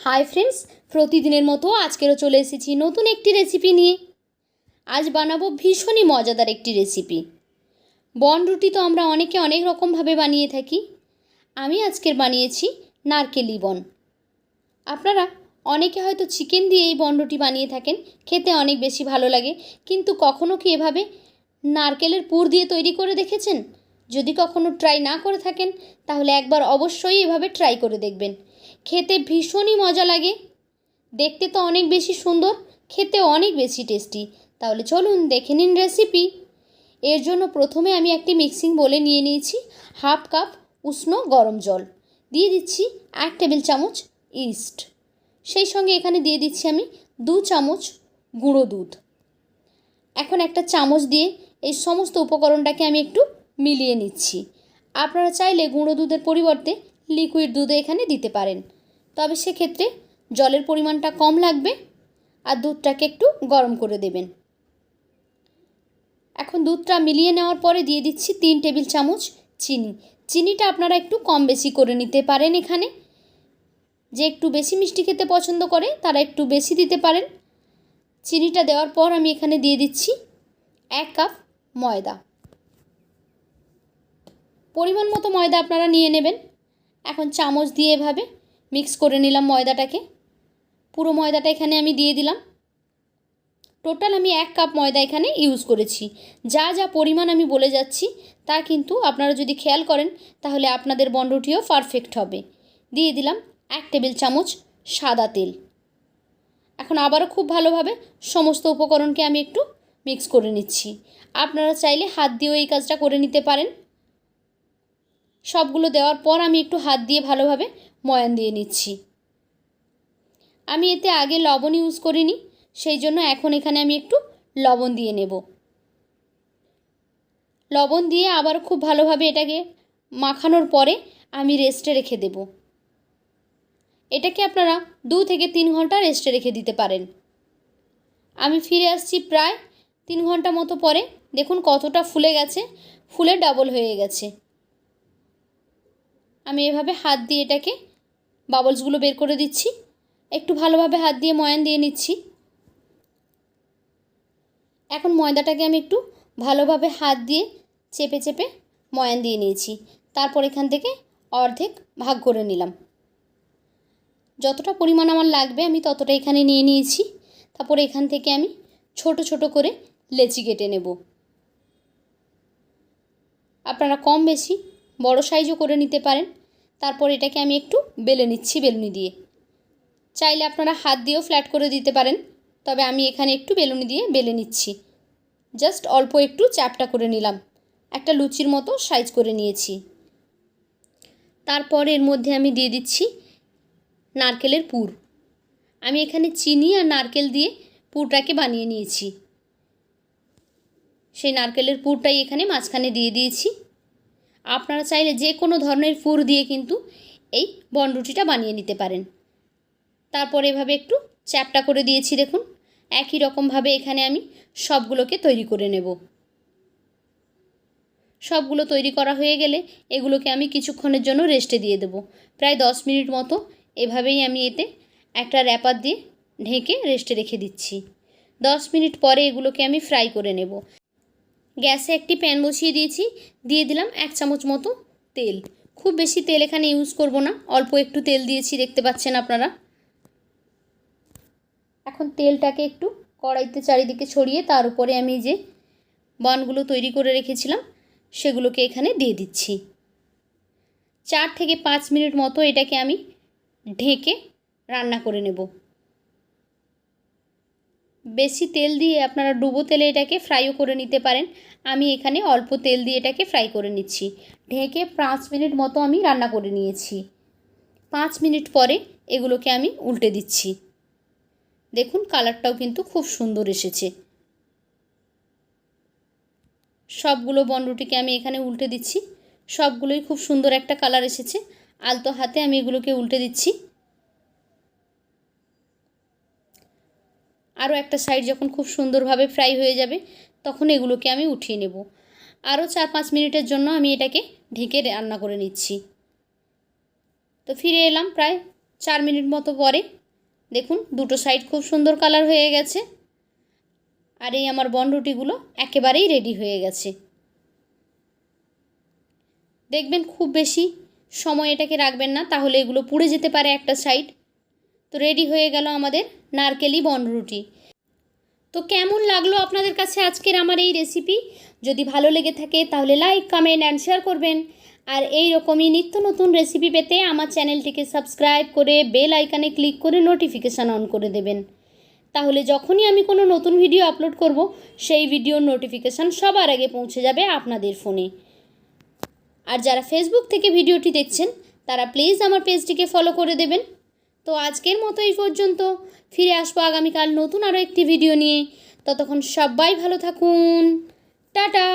Hi friends, প্রতিদিনের মতো আজকেরও চলে এসেছি নতুন একটি রেসিপি নিয়ে। আজ বানাবো ভীষণই মজাদার একটি রেসিপি। বনরুটি তো আমরা অনেকে অনেক রকমভাবে বানিয়ে থাকি। আমি আজকের বানিয়েছি নারকেলি বন। আপনারা অনেকে হয়তো চিকেন দিয়ে এই বনরুটি বানিয়ে থাকেন, খেতে অনেক বেশি ভালো লাগে। কিন্তু কখনো কি এভাবে নারকেলের পুর দিয়ে তৈরি করে দেখেছেন? যদি কখনো ট্রাই না করে থাকেন তাহলে একবার অবশ্যই এভাবে ট্রাই করে দেখবেন। খেতে ভীষণই মজা লাগে, দেখতে তো অনেক বেশি সুন্দর, খেতে অনেক বেশি টেস্টি। তাহলে চলুন দেখে নিন রেসিপি। এর জন্য প্রথমে আমি একটি মিক্সিং বোলে নিয়ে নিয়েছি হাফ কাপ উষ্ণ গরম জল, দিয়ে দিচ্ছি 1 টেবিল চামচ ইস্ট, সেই সঙ্গে এখানে দিয়ে দিচ্ছি আমি 2 চামচ গুঁড়ো দুধ। এখন একটা চামচ দিয়ে এই সমস্ত উপকরণটাকে আমি একটু মিলিয়ে নিচ্ছি। আপনারা চাইলে গুঁড়ো দুধের পরিবর্তে লিকুইড দুধও এখানে দিতে পারেন, তবে সেক্ষেত্রে জলের পরিমাণটা কম লাগবে আর দুধটাকে একটু গরম করে দেবেন। এখন দুধটা মিলিয়ে নেওয়ার পরে দিয়ে দিচ্ছি 3 টেবিল চামচ চিনি। চিনিটা আপনারা একটু কম বেশি করে নিতে পারেন। এখানে যে একটু বেশি মিষ্টি খেতে পছন্দ করে তারা একটু বেশি দিতে পারেন। চিনিটা দেওয়ার পর আমি এখানে দিয়ে দিচ্ছি 1 কাপ ময়দা। পরিমাণ মতো ময়দা আপনারা নিয়ে নেবেন। এখন চামচ দিয়ে এভাবে মিক্স করে নিলাম ময়দাটাকে। পুরো ময়দাটা এখানে আমি দিয়ে দিলাম। টোটাল আমি 1 কাপ ময়দা এখানে ইউজ করেছি। যা যা পরিমাণ আমি বলে যাচ্ছি তা কিন্তু আপনারা যদি খেয়াল করেন তাহলে আপনাদের বনরুটিও পারফেক্ট হবে। দিয়ে দিলাম 1 টেবিল চামচ সাদা তেল। এখন আবারও খুব ভালোভাবে সমস্ত উপকরণকে আমি একটু মিক্স করে নিচ্ছি। আপনারা চাইলে হাত দিয়েও এই কাজটা করে নিতে পারেন। সবগুলো দেওয়ার পর আমি একটু হাত দিয়ে ভালোভাবে ময়ান দিয়ে নিচ্ছি। আমি এতে আগে লবণ ইউজ করিনি, সেই জন্য এখন এখানে আমি একটু লবণ দিয়ে নেব। লবণ দিয়ে আবার খুব ভালোভাবে এটাকে মাখানোর পরে আমি রেস্টে রেখে দেব। এটাকে আপনারা 2 থেকে 3 ঘন্টা রেস্টে রেখে দিতে পারেন। আমি ফিরে আসছি প্রায় 3 ঘন্টা মতো পরে। দেখুন কতটা ফুলে গেছে, ফুলে ডাবল হয়ে গেছে। আমি এভাবে হাত দিয়ে এটাকে বাবলসগুলো বের করে দিচ্ছি। একটু ভালোভাবে হাত দিয়ে ময়ান দিয়ে নিচ্ছি। এখন ময়দাটাকে আমি একটু ভালোভাবে হাত দিয়ে চেপে চেপে ময়ান দিয়ে নিয়েছি। তারপর এখান থেকে অর্ধেক ভাগ করে নিলাম। যতটা পরিমাণ আমার লাগবে আমি ততটা এখানে নিয়ে নিয়েছি। তারপর এখান থেকে আমি ছোট ছোট করে লেচি কেটে নেব। আপনারা কম বেশি বড় সাইজও করে নিতে পারেন। তারপর এটাকে আমি একটু বেলে নিচ্ছি বেলুনি দিয়ে। চাইলে আপনারা হাত দিয়েও ফ্ল্যাট করে দিতে পারেন, তবে আমি এখানে একটু বেলুনি দিয়ে বেলে নিচ্ছি। জাস্ট অল্প একটু চ্যাপটা করে নিলাম, একটা লুচির মতো সাইজ করে নিয়েছি। তারপর এর মধ্যে আমি দিয়ে দিচ্ছি নারকেলের পুর। আমি এখানে চিনি আর নারকেল দিয়ে পুরটাকে বানিয়ে নিয়েছি। সেই নারকেলের পুরটাই এখানে মাঝখানে দিয়ে দিয়েছি। আপনারা চাইলে যে কোনো ধরনের পুর দিয়ে কিন্তু এই বনরুটিটা বানিয়ে নিতে পারেন। তারপর এভাবে একটু চ্যাপটা করে দিয়েছি। দেখুন একই রকমভাবে এখানে আমি সবগুলোকে তৈরি করে নেব। সবগুলো তৈরি করা হয়ে গেলে এগুলোকে আমি কিছুক্ষণের জন্য রেস্টে দিয়ে দেব। প্রায় 10 মিনিট মতো এভাবেই আমি এতে একটা র্যাপার দিয়ে ঢেকে রেস্টে রেখে দিচ্ছি। 10 মিনিট পরে এগুলোকে আমি ফ্রাই করে নেব। গ্যাসে একটি প্যান বসিয়ে দিয়েছি, দিয়ে দিলাম 1 চামচ মতো তেল। খুব বেশি তেল এখানে ইউজ করব না, অল্প একটু তেল দিয়েছি, দেখতে পাচ্ছেন আপনারা। এখন তেলটাকে একটু কড়াইতে চারিদিকে ছড়িয়ে তার উপরে আমি যে বানগুলো তৈরি করে রেখেছিলাম সেগুলোকে এখানে দিয়ে দিচ্ছি। 4 থেকে 5 মিনিট মতো এটাকে আমি ঢেকে রান্না করে নেব। বেশি তেল দিয়ে আপনারা ডুবো তেলে এটাকে ফ্রাইও করে নিতে পারেন। আমি এখানে অল্প তেল দিয়ে এটাকে ফ্রাই করে নিচ্ছি। ঢেকে 5 মিনিট মতো আমি রান্না করে নিয়েছি। 5 মিনিট পরে এগুলোকে আমি উল্টে দিচ্ছি। দেখুন কালারটাও কিন্তু খুব সুন্দর এসেছে। সবগুলো বনরুটিকে আমি এখানে উল্টে দিচ্ছি। সবগুলোই খুব সুন্দর একটা কালার এসেছে। আলতো হাতে আমি এগুলোকে উল্টে দিচ্ছি। আরও একটা সাইড যখন খুব সুন্দরভাবে ফ্রাই হয়ে যাবে তখন এগুলোকে আমি উঠিয়ে নেব। আরও 4-5 মিনিটের জন্য আমি এটাকে ঢেকে রান্না করে নিচ্ছি। তো ফিরে এলাম প্রায় 4 মিনিট মতো পরে দেখুন দুটো সাইড খুব সুন্দর কালার হয়ে গেছে। আর এই আমার বনরুটিগুলো একেবারেই রেডি হয়ে গেছে। দেখবেন খুব বেশি সময় এটাকে রাখবেন না, তাহলে এগুলো পুড়ে যেতে পারে একটা সাইড। তো রেডি হয়ে গেল আমাদের নারকেলি বনরুটি। তো কেমন লাগলো আপনাদের কাছে আজকের আমার এই রেসিপি? যদি ভালো লেগে থাকে তাহলে লাইক, কমেন্ট অ্যান্ড শেয়ার করবেন। আর এই রকমই নিত্য নতুন রেসিপি পেতে আমার চ্যানেলটিকে সাবস্ক্রাইব করে বেল আইকনে ক্লিক করে নোটিফিকেশান অন করে দেবেন। তাহলে যখনই আমি কোনো নতুন ভিডিও আপলোড করব, সেই ভিডিওর নোটিফিকেশান সবার আগে পৌঁছে যাবে আপনাদের ফোনে। আর যারা ফেসবুক থেকে ভিডিওটি দেখছেন তারা প্লিজ আমার পেজটিকে ফলো করে দেবেন। তো আজকের মতো এই পর্যন্ত, ফিরে আসবো আগামীকাল নতুন আরও একটি ভিডিও নিয়ে। ততক্ষণ সবাই ভালো থাকুন। টাটা।